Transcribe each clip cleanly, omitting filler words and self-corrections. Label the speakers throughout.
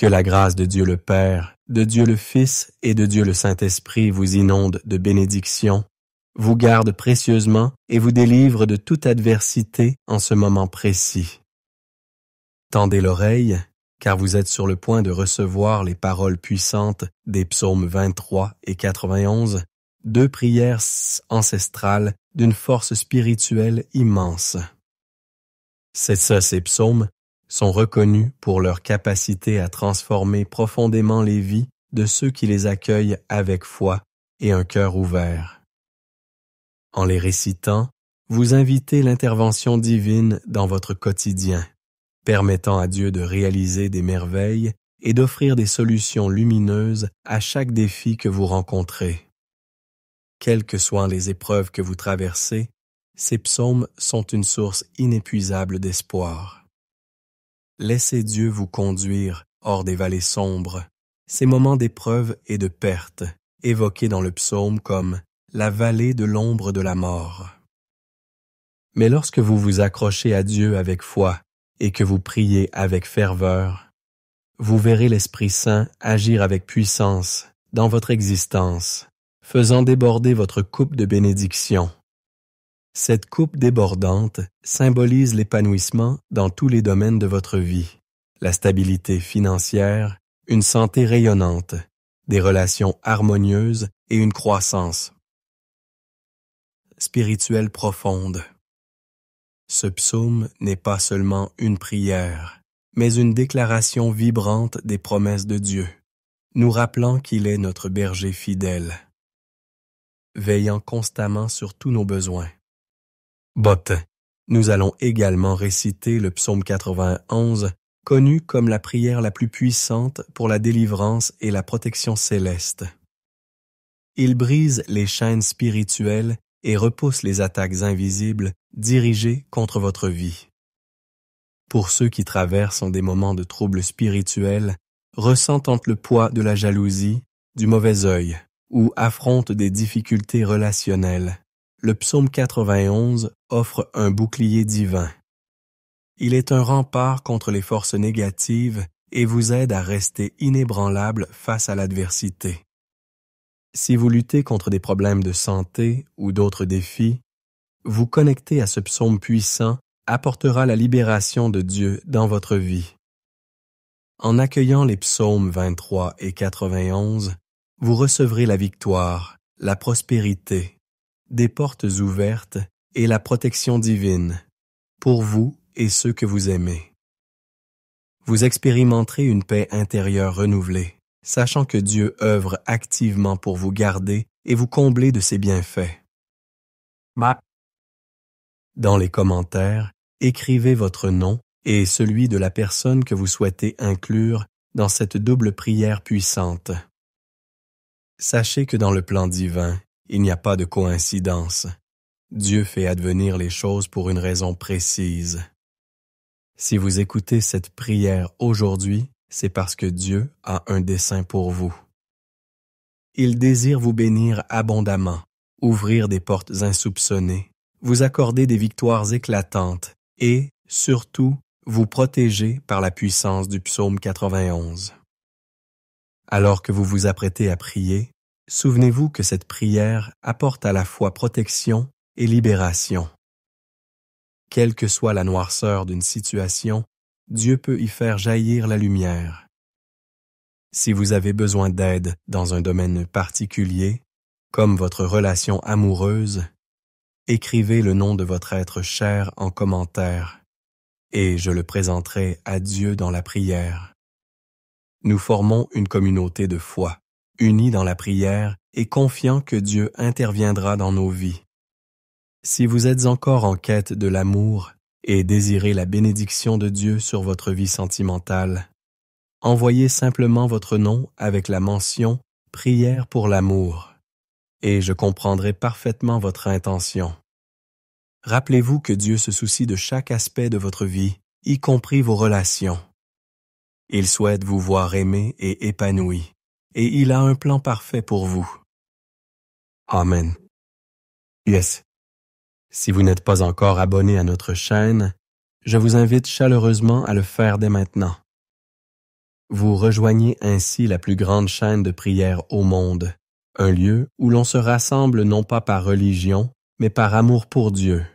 Speaker 1: Que la grâce de Dieu le Père, de Dieu le Fils et de Dieu le Saint-Esprit vous inonde de bénédictions, vous garde précieusement et vous délivre de toute adversité en ce moment précis. Tendez l'oreille, car vous êtes sur le point de recevoir les paroles puissantes des psaumes 23 et 91, deux prières ancestrales d'une force spirituelle immense. Ces psaumes sont reconnus pour leur capacité à transformer profondément les vies de ceux qui les accueillent avec foi et un cœur ouvert. En les récitant, vous invitez l'intervention divine dans votre quotidien, permettant à Dieu de réaliser des merveilles et d'offrir des solutions lumineuses à chaque défi que vous rencontrez. Quelles que soient les épreuves que vous traversez, ces psaumes sont une source inépuisable d'espoir. Laissez Dieu vous conduire hors des vallées sombres, ces moments d'épreuve et de perte, évoqués dans le psaume comme « la vallée de l'ombre de la mort ». Mais lorsque vous vous accrochez à Dieu avec foi et que vous priez avec ferveur, vous verrez l'Esprit Saint agir avec puissance dans votre existence, faisant déborder votre coupe de bénédiction. Cette coupe débordante symbolise l'épanouissement dans tous les domaines de votre vie, la stabilité financière, une santé rayonnante, des relations harmonieuses et une croissance spirituelle profonde. Ce psaume n'est pas seulement une prière, mais une déclaration vibrante des promesses de Dieu, nous rappelant qu'il est notre berger fidèle, veillant constamment sur tous nos besoins. Nous allons également réciter le psaume 91, connu comme la prière la plus puissante pour la délivrance et la protection céleste. Il brise les chaînes spirituelles et repousse les attaques invisibles dirigées contre votre vie. Pour ceux qui traversent des moments de troubles spirituels, ressentant le poids de la jalousie, du mauvais œil, ou affrontent des difficultés relationnelles, le psaume 91 offre un bouclier divin. Il est un rempart contre les forces négatives et vous aide à rester inébranlable face à l'adversité. Si vous luttez contre des problèmes de santé ou d'autres défis, vous connecter à ce psaume puissant apportera la libération de Dieu dans votre vie. En accueillant les psaumes 23 et 91, vous recevrez la victoire, la prospérité, des portes ouvertes et la protection divine, pour vous et ceux que vous aimez. Vous expérimenterez une paix intérieure renouvelée, sachant que Dieu œuvre activement pour vous garder et vous combler de ses bienfaits. Dans les commentaires, écrivez votre nom et celui de la personne que vous souhaitez inclure dans cette double prière puissante. Sachez que dans le plan divin, il n'y a pas de coïncidence. Dieu fait advenir les choses pour une raison précise. Si vous écoutez cette prière aujourd'hui, c'est parce que Dieu a un dessein pour vous. Il désire vous bénir abondamment, ouvrir des portes insoupçonnées, vous accorder des victoires éclatantes et, surtout, vous protéger par la puissance du psaume 91. Alors que vous vous apprêtez à prier, souvenez-vous que cette prière apporte à la fois protection et libération. Quelle que soit la noirceur d'une situation, Dieu peut y faire jaillir la lumière. Si vous avez besoin d'aide dans un domaine particulier, comme votre relation amoureuse, écrivez le nom de votre être cher en commentaire, et je le présenterai à Dieu dans la prière. Nous formons une communauté de foi, unis dans la prière et confiants que Dieu interviendra dans nos vies. Si vous êtes encore en quête de l'amour et désirez la bénédiction de Dieu sur votre vie sentimentale, envoyez simplement votre nom avec la mention « Prière pour l'amour » et je comprendrai parfaitement votre intention. Rappelez-vous que Dieu se soucie de chaque aspect de votre vie, y compris vos relations. Il souhaite vous voir aimé et épanoui, et il a un plan parfait pour vous. Amen. Yes. Si vous n'êtes pas encore abonné à notre chaîne, je vous invite chaleureusement à le faire dès maintenant. Vous rejoignez ainsi la plus grande chaîne de prière au monde, un lieu où l'on se rassemble non pas par religion, mais par amour pour Dieu.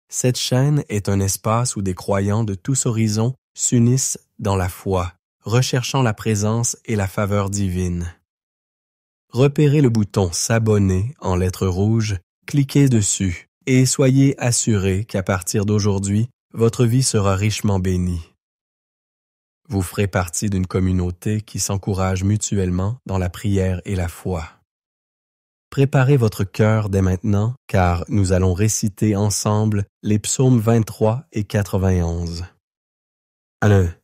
Speaker 1: Cette chaîne est un espace où des croyants de tous horizons s'unissent dans la foi, recherchant la présence et la faveur divine. Repérez le bouton « S'abonner » en lettres rouges, cliquez dessus et soyez assurés qu'à partir d'aujourd'hui, votre vie sera richement bénie. Vous ferez partie d'une communauté qui s'encourage mutuellement dans la prière et la foi. Préparez votre cœur dès maintenant, car nous allons réciter ensemble les psaumes 23 et 91. 1.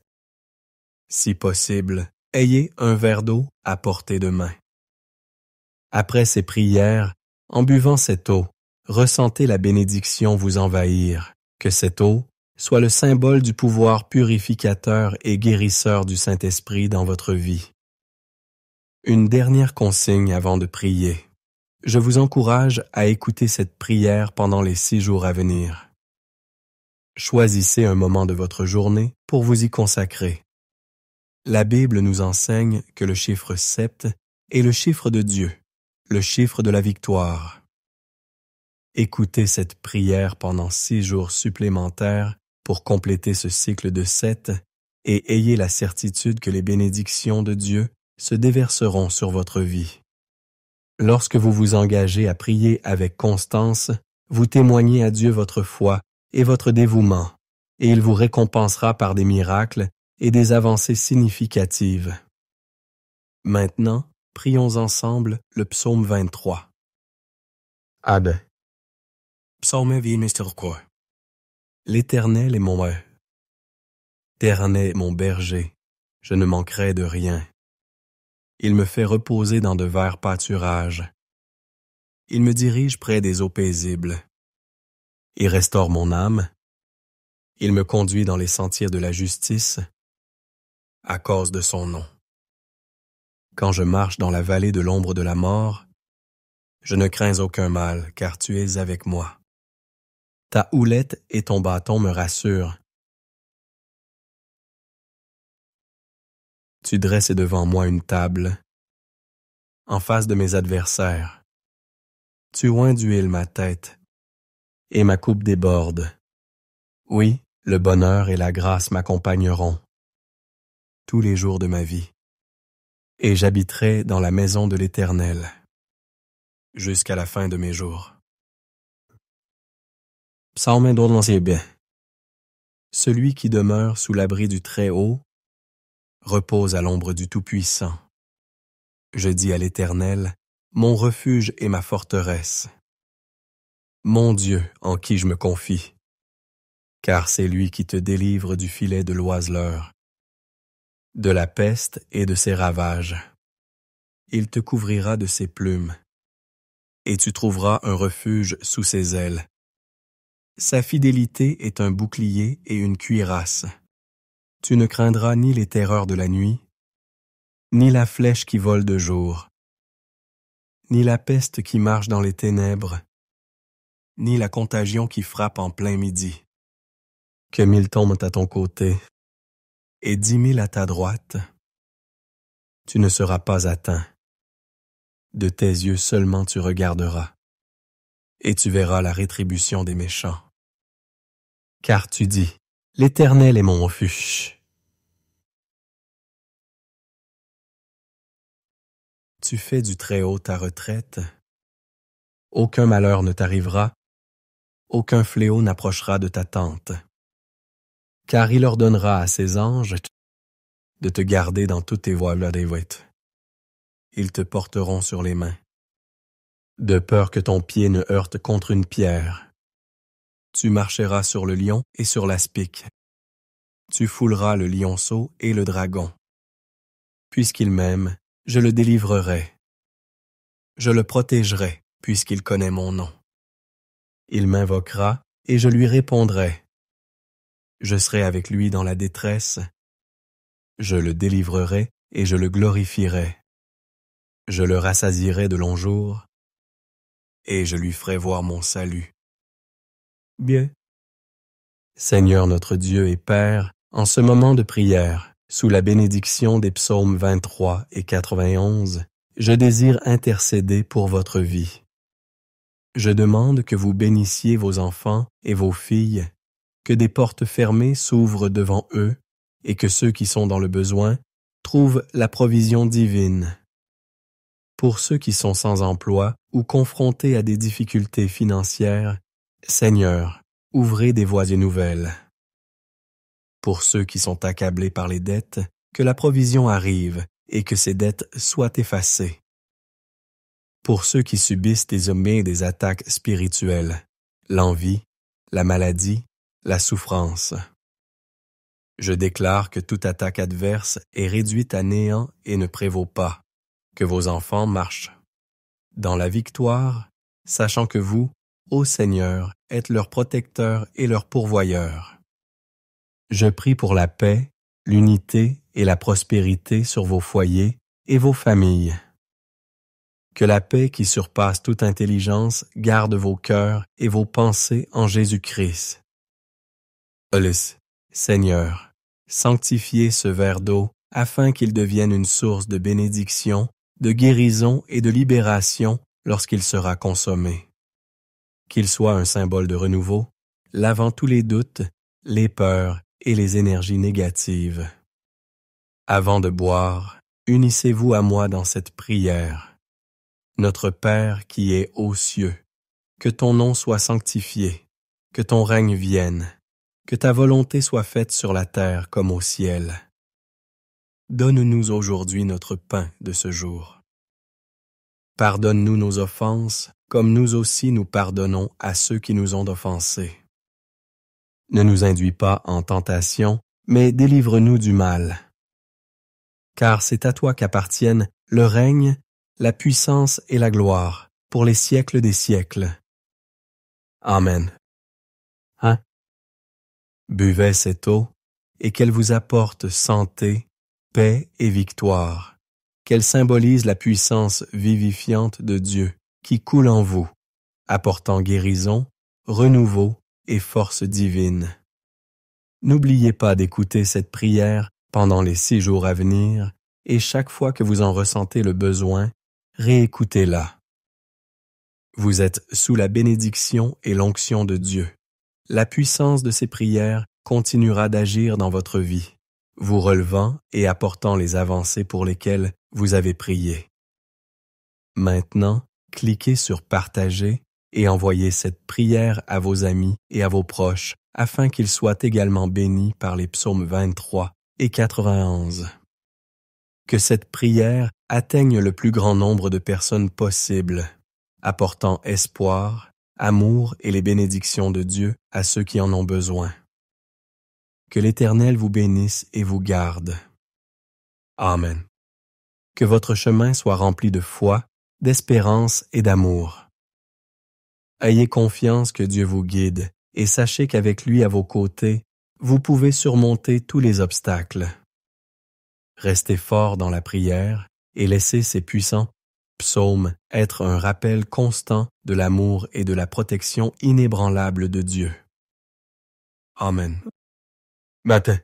Speaker 1: Si possible, ayez un verre d'eau à portée de main. Après ces prières, en buvant cette eau, ressentez la bénédiction vous envahir, que cette eau soit le symbole du pouvoir purificateur et guérisseur du Saint-Esprit dans votre vie. Une dernière consigne avant de prier. Je vous encourage à écouter cette prière pendant les 6 jours à venir. Choisissez un moment de votre journée pour vous y consacrer. La Bible nous enseigne que le chiffre 7 est le chiffre de Dieu, le chiffre de la victoire. Écoutez cette prière pendant 6 jours supplémentaires pour compléter ce cycle de 7 et ayez la certitude que les bénédictions de Dieu se déverseront sur votre vie. Lorsque vous vous engagez à prier avec constance, vous témoignez à Dieu votre foi et votre dévouement, et il vous récompensera par des miracles et des avancées significatives. Maintenant, prions ensemble le psaume 23. Ad. Psaume 23. L'Éternel est mon L'Éternel est mon berger, je ne manquerai de rien. Il me fait reposer dans de verts pâturages. Il me dirige près des eaux paisibles. Il restaure mon âme. Il me conduit dans les sentiers de la justice, à cause de son nom. Quand je marche dans la vallée de l'ombre de la mort, je ne crains aucun mal, car tu es avec moi. Ta houlette et ton bâton me rassurent. Tu dresses devant moi une table, en face de mes adversaires. Tu oins d'huile ma tête, et ma coupe déborde. Oui, le bonheur et la grâce m'accompagneront tous les jours de ma vie, et j'habiterai dans la maison de l'Éternel jusqu'à la fin de mes jours. Psaume 12. Celui qui demeure sous l'abri du Très-Haut repose à l'ombre du Tout-Puissant. Je dis à l'Éternel, mon refuge et ma forteresse, mon Dieu en qui je me confie, car c'est lui qui te délivre du filet de l'oiseleur, de la peste et de ses ravages. Il te couvrira de ses plumes, et tu trouveras un refuge sous ses ailes. Sa fidélité est un bouclier et une cuirasse. Tu ne craindras ni les terreurs de la nuit, ni la flèche qui vole de jour, ni la peste qui marche dans les ténèbres, ni la contagion qui frappe en plein midi. Que 1000 tombent à ton côté, et 10 000 à ta droite, tu ne seras pas atteint. De tes yeux seulement tu regarderas, et tu verras la rétribution des méchants. Car tu dis, l'Éternel est mon refuge. Tu fais du Très-Haut ta retraite. Aucun malheur ne t'arrivera, aucun fléau n'approchera de ta tente. Car il ordonnera à ses anges de te garder dans toutes tes voies. Ils te porteront sur les mains, de peur que ton pied ne heurte contre une pierre. Tu marcheras sur le lion et sur l'aspic. Tu fouleras le lionceau et le dragon. Puisqu'il m'aime, je le délivrerai. Je le protégerai, puisqu'il connaît mon nom. Il m'invoquera, et je lui répondrai. Je serai avec lui dans la détresse. Je le délivrerai, et je le glorifierai. Je le rassasierai de longs jours, et je lui ferai voir mon salut. Bien. Seigneur notre Dieu et Père, en ce moment de prière, Sous la bénédiction des psaumes 23 et 91, je désire intercéder pour votre vie. Je demande que vous bénissiez vos enfants et vos filles, que des portes fermées s'ouvrent devant eux et que ceux qui sont dans le besoin trouvent la provision divine. Pour ceux qui sont sans emploi ou confrontés à des difficultés financières, Seigneur, ouvrez des voies nouvelles. Pour ceux qui sont accablés par les dettes, que la provision arrive et que ces dettes soient effacées. Pour ceux qui subissent désormais des attaques spirituelles, l'envie, la maladie, la souffrance. Je déclare que toute attaque adverse est réduite à néant et ne prévaut pas, que vos enfants marchent dans la victoire, sachant que vous, ô Seigneur, êtes leur protecteur et leur pourvoyeur. Je prie pour la paix, l'unité et la prospérité sur vos foyers et vos familles. Que la paix qui surpasse toute intelligence garde vos cœurs et vos pensées en Jésus-Christ. Seigneur, sanctifiez ce verre d'eau afin qu'il devienne une source de bénédiction, de guérison et de libération lorsqu'il sera consommé. Qu'il soit un symbole de renouveau, lavant tous les doutes, les peurs et les énergies négatives. Avant de boire, unissez-vous à moi dans cette prière. Notre Père qui es aux cieux, que ton nom soit sanctifié, que ton règne vienne, que ta volonté soit faite sur la terre comme au ciel. Donne-nous aujourd'hui notre pain de ce jour. Pardonne-nous nos offenses, comme nous aussi nous pardonnons à ceux qui nous ont offensés. Ne nous induis pas en tentation, mais délivre-nous du mal. Car c'est à toi qu'appartiennent le règne, la puissance et la gloire, pour les siècles des siècles. Amen. Buvez cette eau, et qu'elle vous apporte santé, paix et victoire, qu'elle symbolise la puissance vivifiante de Dieu qui coule en vous, apportant guérison, renouveau et force divine. N'oubliez pas d'écouter cette prière pendant les 6 jours à venir, et chaque fois que vous en ressentez le besoin, réécoutez-la. Vous êtes sous la bénédiction et l'onction de Dieu. La puissance de ces prières continuera d'agir dans votre vie, vous relevant et apportant les avancées pour lesquelles vous avez prié. Maintenant, cliquez sur « Partager » et envoyez cette prière à vos amis et à vos proches afin qu'ils soient également bénis par les psaumes 23 et 91. Que cette prière atteigne le plus grand nombre de personnes possible, apportant espoir, amour et les bénédictions de Dieu à ceux qui en ont besoin. Que l'Éternel vous bénisse et vous garde. Amen. Que votre chemin soit rempli de foi, d'espérance et d'amour. Ayez confiance que Dieu vous guide et sachez qu'avec lui à vos côtés, vous pouvez surmonter tous les obstacles. Restez fort dans la prière et laissez ces puissants psaumes être un rappel constant de l'amour et de la protection inébranlable de Dieu. Amen. Matin.